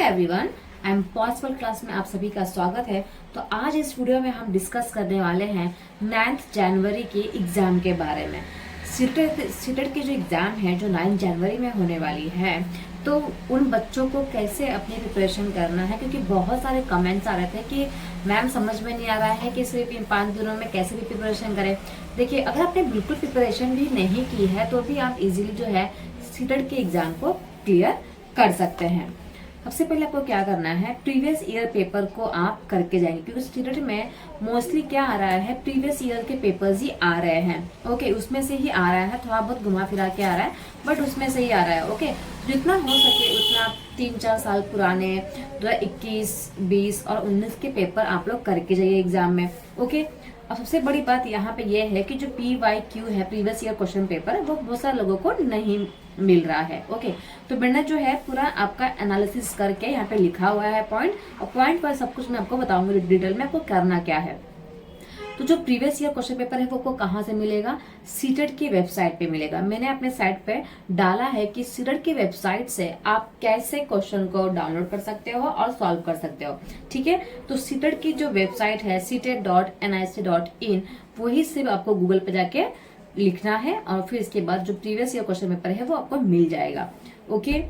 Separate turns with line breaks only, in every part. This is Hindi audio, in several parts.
Everyone, I am possible class में आप सभी का स्वागत है। तो आज इस वीडियो में हम डिस्कस करने वाले हैं 9th जनवरी के एग्जाम के बारे में। सीटेट की जो एग्जाम है जो 9 जनवरी में होने वाली है, तो उन बच्चों को कैसे अपनी प्रिपरेशन करना है, क्योंकि बहुत सारे कमेंट्स आ रहे थे कि मैम समझ में नहीं आ रहा है कि सिर्फ इन 5 दिनों में कैसे भी प्रिपरेशन करें। देखिए, अगर आपने बिल्कुल प्रिपरेशन भी नहीं की है तो भी आप इजीली जो है सीटेट के एग्जाम को क्लियर कर सकते हैं। सबसे पहले आपको क्या करना है, प्रीवियस ईयर पेपर को आप करके जाएंगे, क्योंकि सीटेट में मोस्टली क्या आ रहा है, प्रीवियस ईयर के पेपर्स ही आ रहे हैं। ओके, उसमें से ही आ रहा है, थोड़ा बहुत घुमा फिरा के आ रहा है, बट उसमें से ही आ रहा है। ओके, जितना हो सके उतना 3-4 साल पुराने 2021, 20 और 19 के पेपर आप लोग करके जाइए एग्जाम में। ओके, अब सबसे बड़ी बात यहाँ पे ये है कि जो PYQ है, प्रीवियस ईयर क्वेश्चन पेपर, वो बहुत सारे लोगों को नहीं मिल रहा है। ओके, तो मैंने जो है पूरा आपका एनालिसिस करके यहाँ पे लिखा हुआ है पॉइंट, और पॉइंट पर सब कुछ मैं आपको बताऊंगी डिटेल में आपको करना क्या है। तो जो प्रीवियस ईयर क्वेश्चन पेपर है वो को कहाँ से मिलेगा, सीटेट की वेबसाइट पे मिलेगा। मैंने अपने साइट पे डाला है कि सीटेट की वेबसाइट से आप कैसे क्वेश्चन को डाउनलोड कर सकते हो और सॉल्व कर सकते हो। ठीक है, तो सीटेट की जो वेबसाइट है CTET.nic.in, वही सिर्फ आपको गूगल पे जाके लिखना है और फिर इसके बाद जो प्रीवियस ईयर क्वेश्चन पेपर है वो आपको मिल जाएगा। ओके,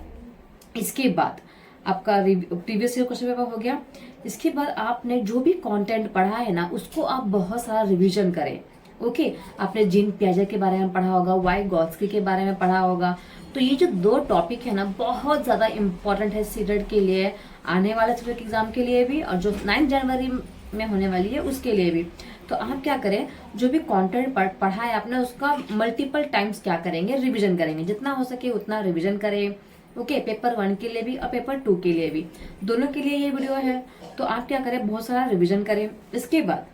इसके बाद आपका प्रीवियस ईयर क्वेश्चन पेपर हो गया। इसके बाद आपने जो भी कंटेंट पढ़ा है ना, उसको आप बहुत सारा रिवीजन करें। ओके, आपने जीन पियाजे के बारे में पढ़ा होगा, वाइगोत्स्की के बारे में पढ़ा होगा। तो ये जो 2 टॉपिक है ना, बहुत ज्यादा इंपॉर्टेंट है सीटेट के लिए, आने वाले सीटेट एग्जाम के लिए भी, और जो 9 जनवरी में होने वाली है उसके लिए भी। तो आप क्या करें, जो भी कंटेंट पढ़ा है आपने उसका मल्टीपल टाइम्स क्या करेंगे, रिवीजन करेंगे। जितना हो सके उतना रिवीजन करें। ओके, पेपर 1 के लिए भी और पेपर 2 के लिए भी, दोनों के लिए ये वीडियो है। तो आप क्या करें, बहुत सारा रिवीजन करें। इसके बाद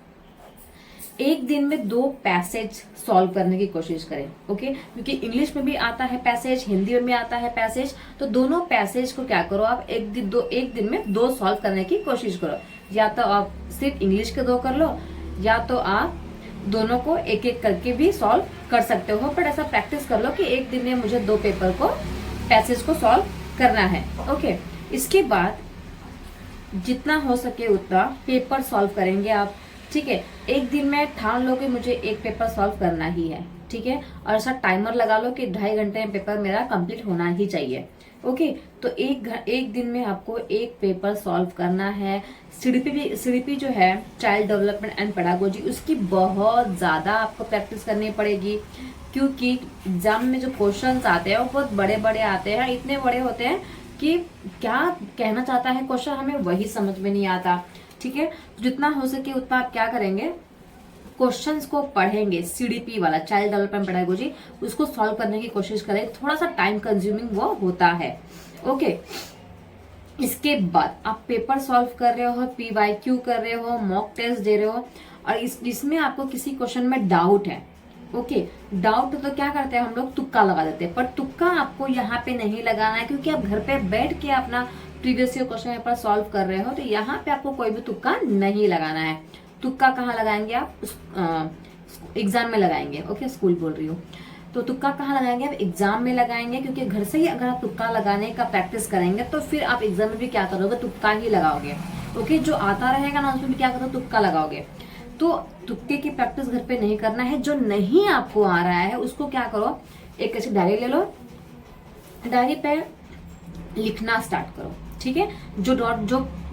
एक दिन में 2 पैसेज सॉल्व करने की कोशिश करें। ओके, क्योंकि इंग्लिश में भी आता है पैसेज, हिंदी में भी आता है पैसेज, तो दोनों पैसेज को क्या करो आप एक दिन में 2 सॉल्व करने की कोशिश करो। या तो आप सिर्फ इंग्लिश के 2 कर लो, या तो आप दोनों को एक एक करके भी सॉल्व कर सकते हो, बट ऐसा प्रैक्टिस कर लो कि एक दिन में मुझे 2 पेपर को पैसेज को सॉल्व करना है। ओके, इसके बाद जितना हो सके उतना पेपर सॉल्व करेंगे आप। ठीक है, एक दिन में ठान लो कि मुझे एक पेपर सॉल्व करना ही है। ठीक है, और ऐसा टाइमर लगा लो कि 2.5 घंटे में पेपर मेरा कंप्लीट होना ही चाहिए। ओके, तो एक दिन में आपको एक पेपर सॉल्व करना है। सीडीपी जो है, चाइल्ड डेवलपमेंट एंड पेडागोजी, उसकी बहुत ज्यादा आपको प्रैक्टिस करनी पड़ेगी, क्योंकि एग्जाम में जो क्वेश्चंस आते हैं वो बहुत बड़े बड़े आते हैं, इतने बड़े होते हैं कि क्या कहना चाहता है क्वेश्चन हमें वही समझ में नहीं आता। ठीक है, तो जितना हो सके उतना आप क्या करेंगे, क्वेश्चंस को पढ़ेंगे, सीडीपी वाला, चाइल्ड डेवलपमेंट पेडागोजी, उसको सॉल्व करने की कोशिश करें। थोड़ा सा टाइम कंज्यूमिंग वो होता है। ओके, इसके बाद आप पेपर सॉल्व कर रहे हो, PYQ कर रहे हो, मॉक टेस्ट दे रहे हो, और इसमें आपको किसी क्वेश्चन में डाउट है। ओके, डाउट तो क्या करते हैं हम लोग, तुक्का लगा देते हैं, पर तुक्का आपको यहाँ पे नहीं लगाना है, क्योंकि आप घर पे बैठ के अपना previous year question paper solve कर रहे हो, तो यहाँ पे आपको कोई भी तुक्का नहीं लगाना है। तुक्का कहाँ लगाएंगे आप, एग्जाम में लगाएंगे। ओके, स्कूल बोल रही हूँ, तो तुक्का कहाँ लगाएंगे आप, एग्जाम में लगाएंगे, क्योंकि घर से ही अगर आप तुक्का लगाने का प्रैक्टिस करेंगे तो फिर आप एग्जाम में भी क्या करोगे, तुक्का ही लगाओगे। ओके, जो आता रहेगा ना उसमें भी क्या करोगे, तुक्का लगाओगे। तो तुक्के की प्रैक्टिस घर पे नहीं करना है। जो नहीं आपको आ रहा है उसको क्या करो, एक ऐसी डायरी ले लो, डायरी पे लिखना स्टार्ट करो। ठीक है, जो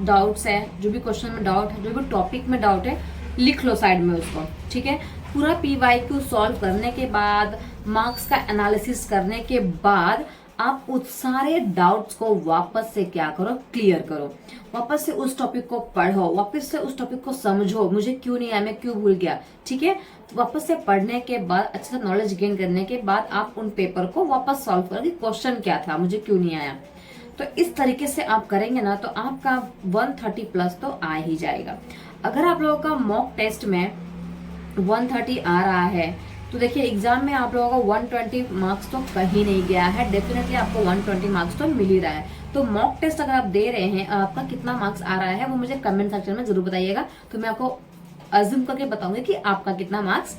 डाउट्स है, जो भी क्वेश्चन में डाउट है, जो भी टॉपिक में डाउट है, लिख लो साइड में उसको। ठीक है, पूरा PYQ सॉल्व करने के बाद, मार्क्स का एनालिसिस करने के बाद, आप उस सारे डाउट्स को वापस से क्या करो, क्लियर करो। वापस से उस टॉपिक को पढ़ो, वापस से उस टॉपिक को समझो, मुझे क्यों नहीं आया, मैं क्यों भूल गया। ठीक है, तो वापस से पढ़ने के बाद, अच्छे से नॉलेज गेन करने के बाद आप उन पेपर को वापस सॉल्व करो कि क्वेश्चन क्या था, मुझे क्यों नहीं आया। तो इस तरीके से आप करेंगे ना, तो आपका 130 प्लस तो आ ही जाएगा। अगर आप लोगों का मॉक टेस्ट में 130 आ रहा है, तो देखिए एग्जाम में आप लोगों को 120 मार्क्स तो कहीं नहीं गया है, डेफिनेटली आपको 120 मार्क्स तो मिल ही रहा है। तो मॉक टेस्ट अगर आप दे रहे हैं, आपका कितना मार्क्स आ रहा है वो मुझे कमेंट सेक्शन में जरूर बताइएगा, तो मैं आपको अज्यूम करके बताऊंगी कि आपका कितना मार्क्स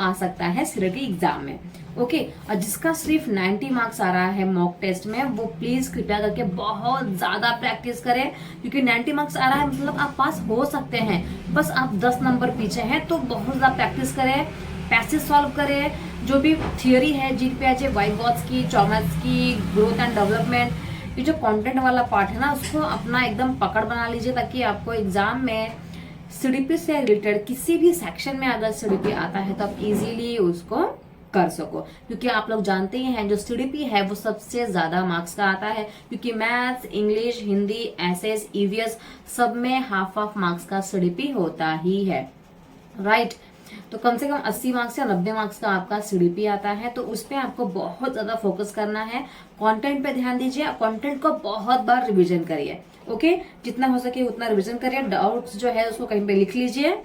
आ सकता है सीटेट के एग्जाम में। ओके, और जिसका सिर्फ 90 मार्क्स आ रहा है मॉक टेस्ट में, वो प्लीज कृपया करके बहुत ज्यादा प्रैक्टिस करें, क्योंकि 90 मार्क्स आ रहा है मतलब आप पास हो सकते हैं, बस आप 10 नंबर पीछे हैं। तो बहुत ज्यादा प्रैक्टिस करें, पैसेज सॉल्व करें, जो भी थियोरी है जीके पीएचए, वाइगॉट्स की, चॉमस्की की, ग्रोथ एंड डेवलपमेंट, ये जो कंटेंट वाला पार्ट है ना, उसको अपना एकदम पकड़ बना लीजिए, ताकि आपको एग्जाम में सीडीपी से रिलेटेड किसी भी सेक्शन में अगर सीडीपी आता है तो आप इजीली उसको कर सको। क्योंकि आप लोग जानते ही हैं जो सीडीपी है वो सबसे ज्यादा मार्क्स का आता है, क्योंकि maths, English, Hindi, SS, EVS सब में हाफ मार्क्स का सीडीपी होता ही है, राइट। तो कम से कम 80 मार्क्स या 90 मार्क्स का आपका सीडीपी आता है, तो उस पर आपको बहुत ज्यादा फोकस करना है। कंटेंट पे ध्यान दीजिए, कंटेंट को बहुत बार रिवीजन करिए। ओके, जितना हो सके उतना रिवीजन करिए। डाउट्स जो है उसको कहीं पे लिख लीजिए,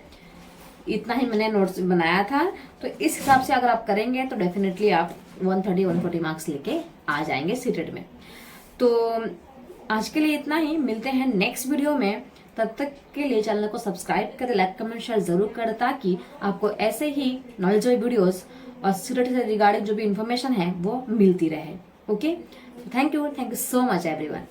इतना ही मैंने नोट्स बनाया था। तो इस हिसाब से अगर आप करेंगे तो डेफिनेटली आप 130-140 मार्क्स लेके आ जाएंगे सीटेट में। तो आज के लिए इतना ही, मिलते हैं नेक्स्ट वीडियो में। तब तक के लिए चैनल को सब्सक्राइब करें, लाइक कमेंट शेयर जरूर करें, ताकि आपको ऐसे ही नॉलेजेबल वीडियोस और सीटेट से रिगार्डिंग जो भी इंफॉर्मेशन है वो मिलती रहे। Okay, thank you so much everyone.